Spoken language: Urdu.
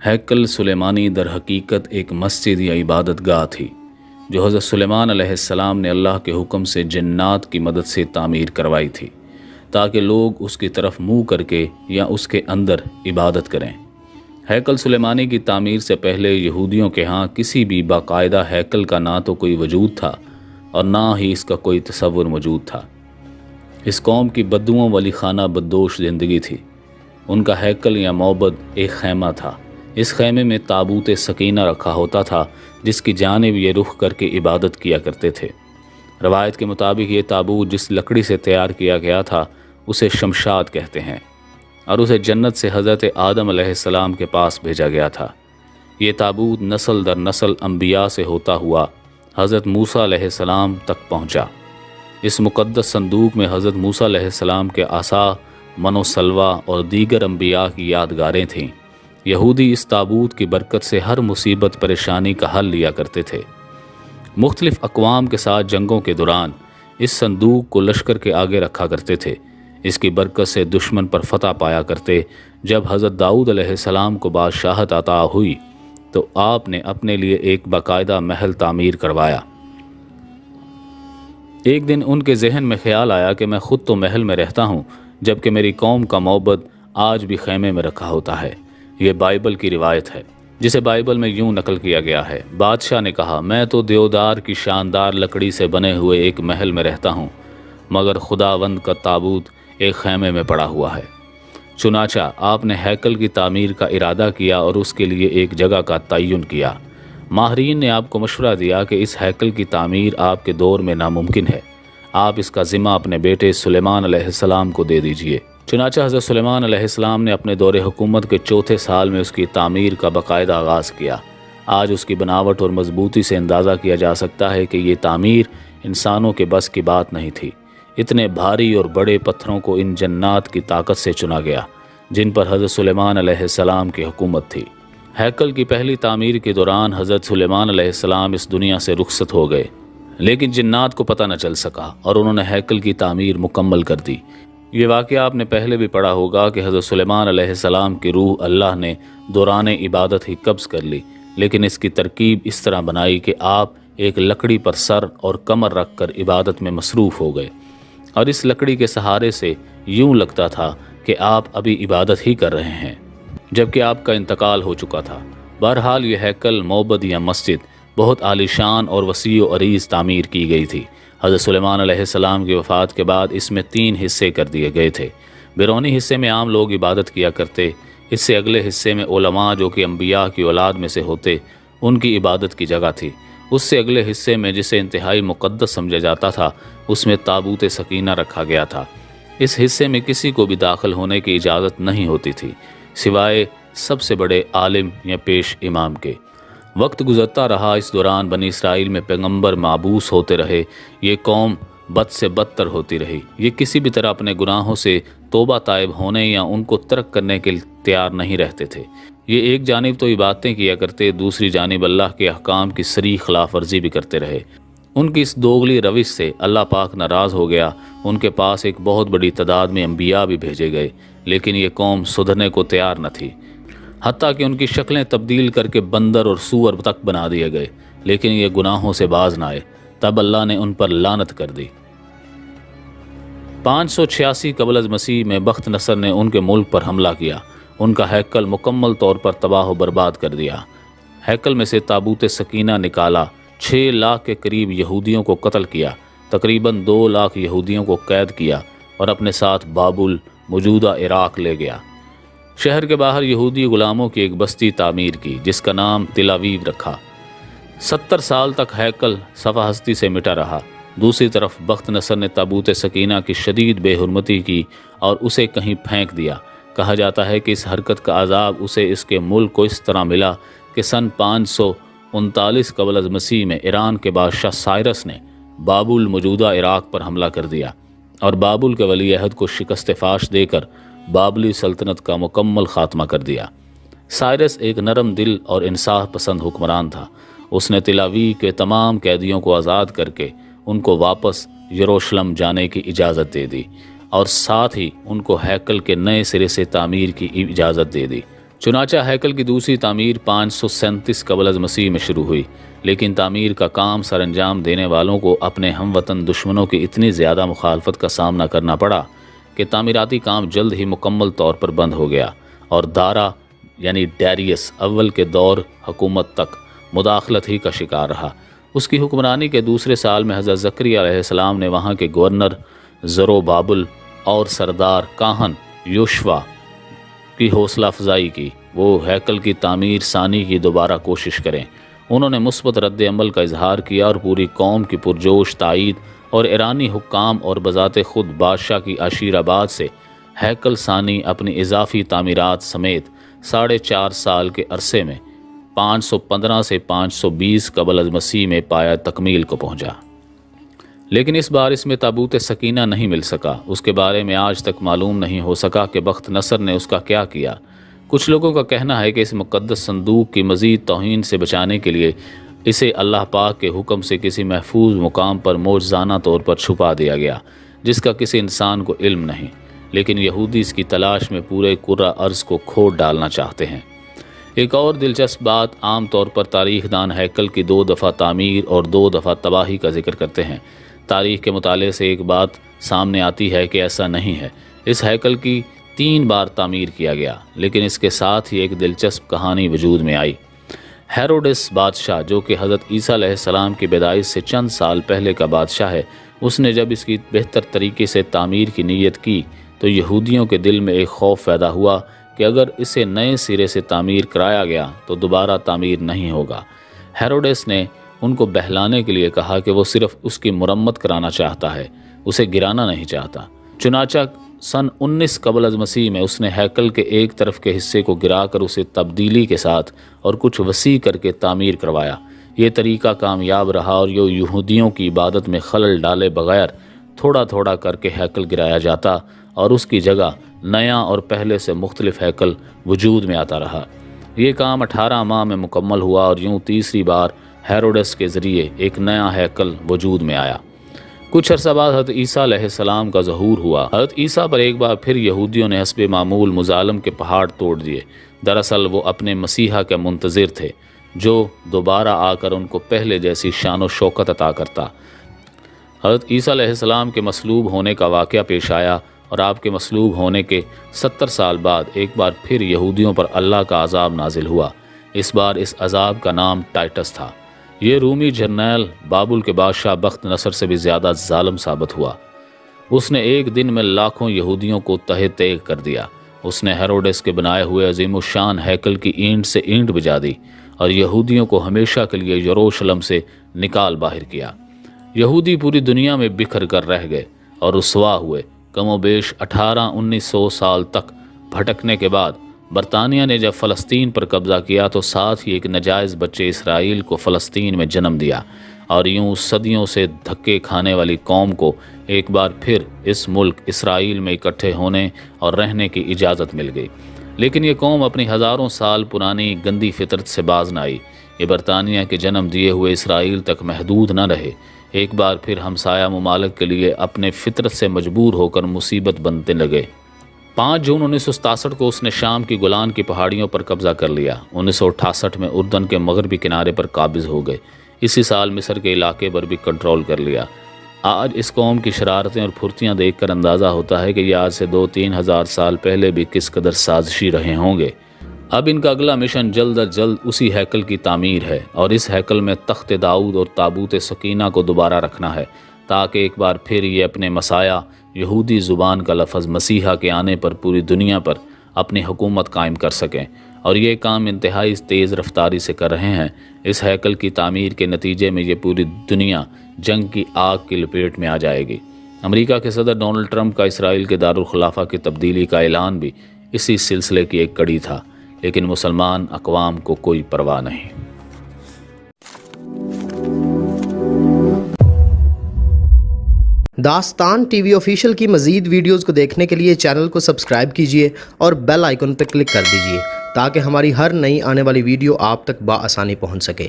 ہیکل سلیمانی در حقیقت ایک مسجد یا عبادت گاہ تھی جو حضرت سلیمان علیہ السلام نے اللہ کے حکم سے جنات کی مدد سے تعمیر کروائی تھی تاکہ لوگ اس کی طرف منہ کر کے یا اس کے اندر عبادت کریں۔ ہیکل سلیمانی کی تعمیر سے پہلے یہودیوں کے ہاں کسی بھی باقاعدہ ہیکل کا نہ تو کوئی وجود تھا اور نہ ہی اس کا کوئی تصور موجود تھا۔ اس قوم کی بددعاؤں والی خانہ بدوش زندگی تھی۔ ان کا ہیکل یا معبد ایک خیمہ تھا۔ اس خیمے میں تابوت سکینہ رکھا ہوتا تھا جس کی جانب یہ رخ کر کے عبادت کیا کرتے تھے۔ روایت کے مطابق یہ تابوت جس لکڑی سے تیار کیا گیا تھا اسے شمشاد کہتے ہیں اور اسے جنت سے حضرت آدم علیہ السلام کے پاس بھیجا گیا تھا۔ یہ تابوت نسل در نسل انبیاء سے ہوتا ہوا حضرت موسیٰ علیہ السلام تک پہنچا۔ اس مقدس صندوق میں حضرت موسیٰ علیہ السلام کے عصا، من و سلوہ اور دیگر انبیاء کی یادگاریں تھیں۔ یہودی اس تابوت کی برکت سے ہر مصیبت پریشانی کا حل لیا کرتے تھے۔ مختلف اقوام کے ساتھ جنگوں کے دوران اس صندوق کو لشکر کے آگے رکھا کرتے تھے۔ اس کی برکت سے دشمن پر فتح پایا کرتے۔ جب حضرت داؤد علیہ السلام کو بادشاہت عطا ہوئی تو آپ نے اپنے لیے ایک باقاعدہ محل تعمیر کروایا۔ ایک دن ان کے ذہن میں خیال آیا کہ میں خود تو محل میں رہتا ہوں جبکہ میری قوم کا معبد آج بھی خیمے میں رکھا ہوتا ہے۔ یہ بائبل کی روایت ہے جسے بائبل میں یوں نقل کیا گیا ہے۔ بادشاہ نے کہا، میں تو دیودار کی شاندار لکڑی سے بنے ہوئے ایک محل میں رہتا ہوں مگر خداوند کا تابوت ایک خیمے میں پڑا ہوا ہے۔ چنانچہ آپ نے ہیکل کی تعمیر کا ارادہ کیا اور اس کے لیے ایک جگہ کا تعین کیا۔ ماہرین نے آپ کو مشورہ دیا کہ اس ہیکل کی تعمیر آپ کے دور میں ناممکن ہے، آپ اس کا ذمہ اپنے بیٹے سلیمان علیہ السلام کو دے دیجئے۔ چنانچہ حضرت سلیمان علیہ السلام نے اپنے دور حکومت کے چوتھے سال میں اس کی تعمیر کا باقاعدہ آغاز کیا۔ آج اس کی بناوٹ اور مضبوطی سے اندازہ کیا جا سکتا ہے کہ یہ تعمیر انسانوں کے بس کی بات نہیں تھی۔ اتنے بھاری اور بڑے پتھروں کو ان جنات کی طاقت سے چنا گیا جن پر حضرت سلیمان علیہ السلام کی حکومت تھی۔ ہیکل کی پہلی تعمیر کے دوران حضرت سلیمان علیہ السلام اس دنیا سے رخصت ہو گئے، لیکن جنات کو پتہ نہ چل سکا اور انہوں نے ہیکل کی تعمیر مکمل کر دی۔ یہ واقعہ آپ نے پہلے بھی پڑھا ہوگا کہ حضرت سلیمان علیہ السلام کی روح اللہ نے دوران عبادت ہی قبض کر لی، لیکن اس کی ترکیب اس طرح بنائی کہ آپ ایک لکڑی پر سر اور کمر رکھ کر عبادت میں مصروف ہو گئے، اور اس لکڑی کے سہارے سے یوں لگتا تھا کہ آپ ابھی عبادت ہی کر رہے ہیں جبکہ آپ کا انتقال ہو چکا تھا۔ بہرحال یہ ہیکل، معبد یا مسجد بہت عالیشان اور وسیع و عریض تعمیر کی گئی تھی۔ حضرت سلیمان علیہ السلام کی وفات کے بعد اس میں 3 حصے کر دیے گئے تھے۔ بیرونی حصے میں عام لوگ عبادت کیا کرتے، اس سے اگلے حصے میں علماء جو کہ انبیاء کی اولاد میں سے ہوتے ان کی عبادت کی جگہ تھی۔ اس سے اگلے حصے میں جسے انتہائی مقدس سمجھا جاتا تھا اس میں تابوت سکینہ رکھا گیا تھا۔ اس حصے میں کسی کو بھی داخل ہونے کی اجازت نہیں ہوتی تھی سوائے سب سے بڑے عالم یا پیش امام کے۔ وقت گزرتا رہا، اس دوران بنی اسرائیل میں پیغمبر معبوس ہوتے رہے۔ یہ قوم بد سے بدتر ہوتی رہی۔ یہ کسی بھی طرح اپنے گناہوں سے توبہ طائب ہونے یا ان کو ترک کرنے کے لیے تیار نہیں رہتے تھے۔ یہ ایک جانب تو عبادتیں کیا کرتے، دوسری جانب اللہ کے احکام کی صریح خلاف ورزی بھی کرتے رہے۔ ان کی اس دوغلی روش سے اللہ پاک ناراض ہو گیا۔ ان کے پاس ایک بہت بڑی تعداد میں انبیاء بھی بھیجے گئے، لیکن یہ قوم سدھرنے کو تیار نہ تھی، حتیٰ کہ ان کی شکلیں تبدیل کر کے بندر اور سور تک بنا دیے گئے، لیکن یہ گناہوں سے باز نہ آئے۔ تب اللہ نے ان پر لعنت کر دی۔ 586 قبل از مسیح میں بخت نصر نے ان کے ملک پر حملہ کیا، ان کا ہیکل مکمل طور پر تباہ و برباد کر دیا۔ ہیکل میں سے تابوت سکینہ نکالا، 6 لاکھ کے قریب یہودیوں کو قتل کیا، تقریباً 2 لاکھ یہودیوں کو قید کیا اور اپنے ساتھ بابل موجودہ عراق لے گیا۔ شہر کے باہر یہودی غلاموں کی ایک بستی تعمیر کی جس کا نام تل ابیب رکھا۔ 70 سال تک ہیکل صفحہ ہستی سے مٹا رہا۔ دوسری طرف بخت نصر نے تابوت سکینہ کی شدید بے حرمتی کی اور اسے کہیں پھینک دیا۔ کہا جاتا ہے کہ اس حرکت کا عذاب اسے اس کے ملک کو اس طرح ملا کہ سن 539 قبل از مسیح میں ایران کے بادشاہ سائرس نے بابل موجودہ عراق پر حملہ کر دیا اور بابل کے ولی عہد کو شکست فاش دے کر بابلی سلطنت کا مکمل خاتمہ کر دیا۔ سائرس ایک نرم دل اور انصاف پسند حکمران تھا۔ اس نے تل ابیب کے تمام قیدیوں کو آزاد کر کے ان کو واپس یروشلم جانے کی اجازت دے دی اور ساتھ ہی ان کو ہیکل کے نئے سرے سے تعمیر کی اجازت دے دی۔ چنانچہ ہیکل کی دوسری تعمیر 537 قبل از مسیح میں شروع ہوئی، لیکن تعمیر کا کام سر انجام دینے والوں کو اپنے ہم وطن دشمنوں کی اتنی زیادہ مخالفت کا سامنا کرنا پڑا کہ تعمیراتی کام جلد ہی مکمل طور پر بند ہو گیا، اور دارا یعنی ڈیریس اول کے دور حکومت تک مداخلت ہی کا شکار رہا۔ اس کی حکمرانی کے دوسرے سال میں حضرت زکریا علیہ السلام نے وہاں کے گورنر زروبابل اور سردار کاہن یوشوا کی حوصلہ افزائی کی، وہ ہیکل کی تعمیر ثانی کی دوبارہ کوشش کریں۔ انہوں نے مثبت رد عمل کا اظہار کیا اور پوری قوم کی پرجوش تائید اور ایرانی حکام اور بذات خود بادشاہ کی عشیرآباد سے ہیکل ثانی اپنی اضافی تعمیرات سمیت 4.5 سال کے عرصے میں 515 سے 520 قبل از مسیح میں پایا تکمیل کو پہنچا۔ لیکن اس بار اس میں تابوت سکینہ نہیں مل سکا۔ اس کے بارے میں آج تک معلوم نہیں ہو سکا کہ بخت نصر نے اس کا کیا کیا۔ کچھ لوگوں کا کہنا ہے کہ اس مقدس صندوق کی مزید توہین سے بچانے کے لیے اسے اللہ پاک کے حکم سے کسی محفوظ مقام پر معجزانہ طور پر چھپا دیا گیا، جس کا کسی انسان کو علم نہیں، لیکن یہودی اس کی تلاش میں پورے کرہ ارض کو کھود ڈالنا چاہتے ہیں۔ ایک اور دلچسپ بات، عام طور پر تاریخ دان ہیکل کی 2 دفعہ تعمیر اور 2 دفعہ تباہی کا ذکر کرتے ہیں۔ تاریخ کے مطالعے سے ایک بات سامنے آتی ہے کہ ایسا نہیں ہے۔ اس ہیکل کی 3 بار تعمیر کیا گیا، لیکن اس کے ساتھ ہی ایک دلچسپ کہانی وجود میں آئی۔ ہیروڈس بادشاہ، جو کہ حضرت عیسیٰ علیہ السلام کی پیدائش سے چند سال پہلے کا بادشاہ ہے، اس نے جب اس کی بہتر طریقے سے تعمیر کی نیت کی تو یہودیوں کے دل میں ایک خوف پیدا ہوا کہ اگر اسے نئے سرے سے تعمیر کرایا گیا تو دوبارہ تعمیر نہیں ہوگا۔ ہیروڈس نے ان کو بہلانے کے لیے کہا کہ وہ صرف اس کی مرمت کرانا چاہتا ہے، اسے گرانا نہیں چاہتا۔ چنانچہ سن 19 قبل از مسیح میں اس نے ہیکل کے ایک طرف کے حصے کو گرا کر اسے تبدیلی کے ساتھ اور کچھ وسیع کر کے تعمیر کروایا۔ یہ طریقہ کامیاب رہا اور یہودیوں کی عبادت میں خلل ڈالے بغیر تھوڑا تھوڑا کر کے ہیکل گرایا جاتا اور اس کی جگہ نیا اور پہلے سے مختلف ہیکل وجود میں آتا رہا۔ یہ کام 18 ماہ میں مکمل ہوا اور یوں تیسری بار ہیروڈس کے ذریعے ایک نیا ہیکل وجود میں آیا۔ کچھ عرصہ بعد حضرت عیسیٰ علیہ السلام کا ظہور ہوا۔ حضرت عیسیٰ پر ایک بار پھر یہودیوں نے حسب معمول مظالم کے پہاڑ توڑ دیے۔ دراصل وہ اپنے مسیحا کے منتظر تھے، جو دوبارہ آ کر ان کو پہلے جیسی شان و شوکت عطا کرتا۔ حضرت عیسیٰ علیہ السلام کے مصلوب ہونے کا واقعہ پیش آیا اور آپ کے مصلوب ہونے کے 70 سال بعد ایک بار پھر یہودیوں پر اللہ کا عذاب نازل ہوا۔ اس بار اس عذاب کا نام ٹائٹس تھا۔ یہ رومی جرنیل بابل کے بادشاہ بخت نصر سے بھی زیادہ ظالم ثابت ہوا۔ اس نے ایک دن میں لاکھوں یہودیوں کو تہہ تیغ کر دیا۔ اس نے ہیروڈس کے بنائے ہوئے عظیم الشان ہیکل کی اینٹ سے اینٹ بجا دی اور یہودیوں کو ہمیشہ کے لیے یروشلم سے نکال باہر کیا۔ یہودی پوری دنیا میں بکھر کر رہ گئے اور رسوا ہوئے۔ کم و بیش 1800-1900 سال تک بھٹکنے کے بعد برطانیہ نے جب فلسطین پر قبضہ کیا تو ساتھ ہی ایک ناجائز بچے اسرائیل کو فلسطین میں جنم دیا، اور یوں صدیوں سے دھکے کھانے والی قوم کو ایک بار پھر اس ملک اسرائیل میں اکٹھے ہونے اور رہنے کی اجازت مل گئی۔ لیکن یہ قوم اپنی ہزاروں سال پرانی گندی فطرت سے باز نہ آئی۔ یہ برطانیہ کے جنم دیے ہوئے اسرائیل تک محدود نہ رہے، ایک بار پھر ہمسایہ ممالک کے لیے اپنے فطرت سے مجبور ہو کر مصیبت بننے لگے۔ 5 جون 1967 کو اس نے شام کی گولان کی پہاڑیوں پر قبضہ کر لیا۔ 1968 میں اردن کے مغربی کنارے پر قابض ہو گئے۔ اسی سال مصر کے علاقے پر بھی کنٹرول کر لیا۔ آج اس قوم کی شرارتیں اور پھرتیاں دیکھ کر اندازہ ہوتا ہے کہ یہ آج سے 2-3 ہزار سال پہلے بھی کس قدر سازشی رہے ہوں گے۔ اب ان کا اگلا مشن جلد از جلد اسی ہیکل کی تعمیر ہے، اور اس ہیکل میں تخت داؤد اور تابوت سکینہ کو دوبارہ رکھنا ہے، تاکہ ایک بار پھر یہ اپنے مسایہ یہودی زبان کا لفظ مسیحا کے آنے پر پوری دنیا پر اپنی حکومت قائم کر سکیں، اور یہ کام انتہائی تیز رفتاری سے کر رہے ہیں۔ اس ہیکل کی تعمیر کے نتیجے میں یہ پوری دنیا جنگ کی آگ کی لپیٹ میں آ جائے گی۔ امریکہ کے صدر ڈونلڈ ٹرمپ کا اسرائیل کے دارالخلافہ کی تبدیلی کا اعلان بھی اسی سلسلے کی ایک کڑی تھا، لیکن مسلمان اقوام کو کوئی پرواہ نہیں۔ داستان ٹی وی آفیشیل کی مزید ویڈیوز کو دیکھنے کے لیے چینل کو سبسکرائب کیجیے اور بیل آئیکن پر کلک کر دیجیے تاکہ ہماری ہر نئی آنے والی ویڈیو آپ تک بآسانی پہنچ سکے۔